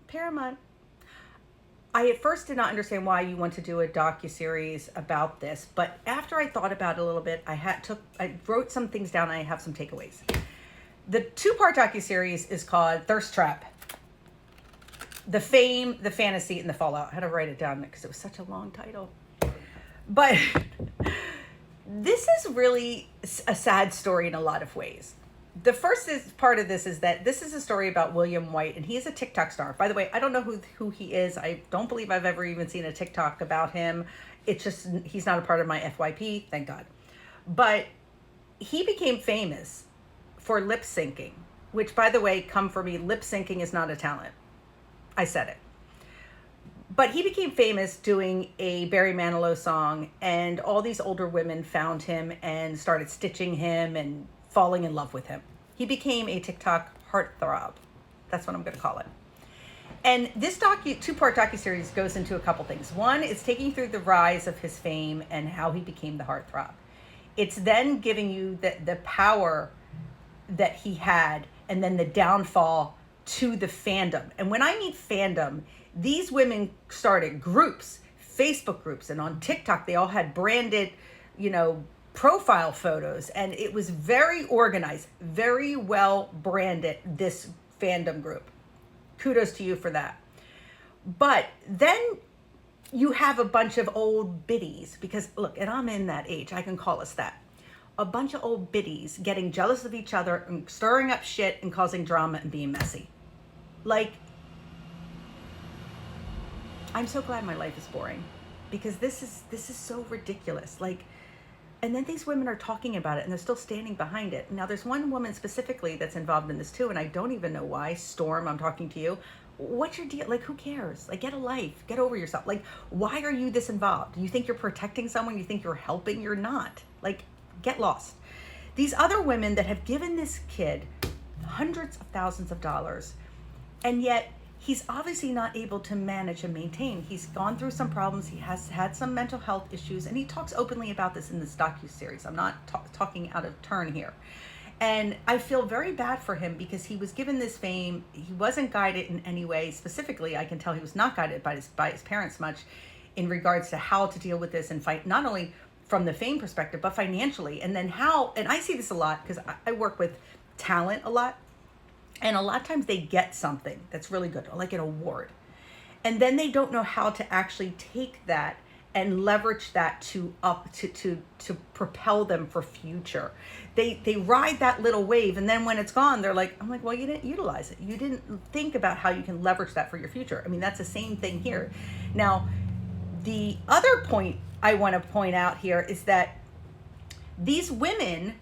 Paramount, I at first did not understand why you want to do a docuseries about this, but after I thought about it a little bit, I wrote some things down. And I have some takeaways. The 2-part docuseries is called Thirst Trap: The Fame, the Fantasy, and the Fallout. I had to write it down because it was such a long title. But this is really a sad story in a lot of ways. The first part of this is that this is a story about William White, and he is a TikTok star. By the way, I don't know who he is. I don't believe I've ever even seen a TikTok about him. It's just, he's not a part of my FYP, thank God. But he became famous for lip syncing, which, by the way, come for me, lip syncing is not a talent. I said it. But he became famous doing a Barry Manilow song, and all these older women found him and started stitching him and falling in love with him. He became a TikTok heartthrob. That's what I'm going to call it. And this 2-part docuseries goes into a couple things. One, it's taking through the rise of his fame and how he became the heartthrob. It's then giving you the power that he had, and then the downfall to the fandom. And when I mean fandom, these women started groups, Facebook groups, and on TikTok, they all had branded, profile photos, and it was very organized, very well branded, this fandom group. Kudos to you for that. But then you have a bunch of old biddies, because look, and I'm in that age, I can call us that. A bunch of old biddies getting jealous of each other and stirring up shit and causing drama and being messy. Like, I'm so glad my life is boring, because this is so ridiculous. Like, and then these women are talking about it and they're still standing behind it. Now, there's one woman specifically that's involved in this too, and I don't even know why. Storm, I'm talking to you. What's your deal? Like, who cares? Like, get a life. Get over yourself. Like, why are you this involved? You think you're protecting someone? You think you're helping? You're not. Like, get lost. These other women that have given this kid hundreds of thousands of dollars, and yet he's obviously not able to manage and maintain. He's gone through some problems. He has had some mental health issues, and he talks openly about this in this docuseries. I'm not talking out of turn here. And I feel very bad for him, because he was given this fame. He wasn't guided in any way. Specifically, I can tell he was not guided by his parents much in regards to how to deal with this and fight, not only from the fame perspective, but financially. And then and I see this a lot because I work with talent a lot. And a lot of times they get something that's really good, like an award. And then they don't know how to actually take that and leverage that to propel them for future. They ride that little wave, and then when it's gone, they're like, I'm like, well, you didn't utilize it. You didn't think about how you can leverage that for your future. I mean, that's the same thing here. Now, the other point I want to point out here is that these women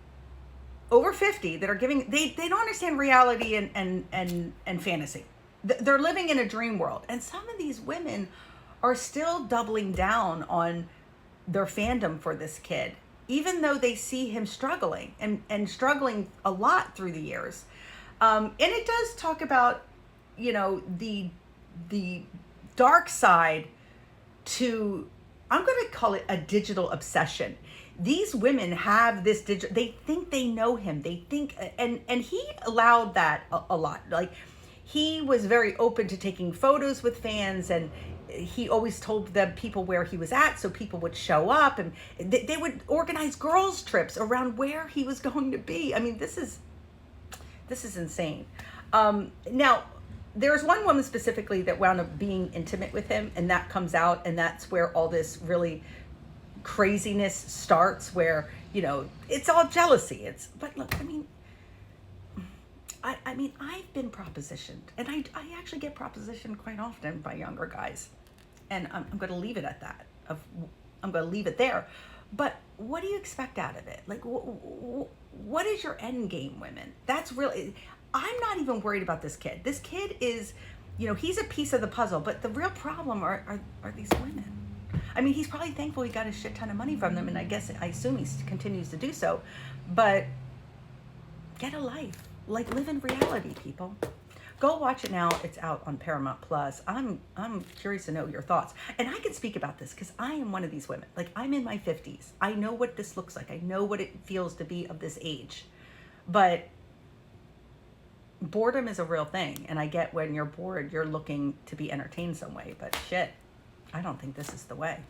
over 50 that are giving, they don't understand reality and fantasy. They're living in a dream world. And some of these women are still doubling down on their fandom for this kid, even though they see him struggling and struggling a lot through the years. And it does talk about, the dark side to, I'm going to call it a digital obsession. These women have this they think they know him. They think, and he allowed that a lot. Like, he was very open to taking photos with fans, and he always told them people where he was at, so people would show up, and they would organize girls' trips around where he was going to be. I mean, this is insane. Now, there's one woman specifically that wound up being intimate with him, and that comes out, and that's where all this really craziness starts, where it's all jealousy. But look, I mean, I've been propositioned, and I actually get propositioned quite often by younger guys, and I'm going to leave it at that. I'm going to leave it there. But what do you expect out of it? Like, what is your end game, women? That's really, I'm not even worried about this kid. This kid is, he's a piece of the puzzle, but the real problem are these women. I mean, he's probably thankful he got a shit ton of money from them, and I assume he continues to do so. But get a life. Like, live in reality, people. Go watch it now. It's out on Paramount Plus. I'm curious to know your thoughts. And I can speak about this because I am one of these women. Like, I'm in my 50s. I know what this looks like. I know what it feels to be of this age. But boredom is a real thing, and I get when you're bored, you're looking to be entertained some way, but shit, I don't think this is the way.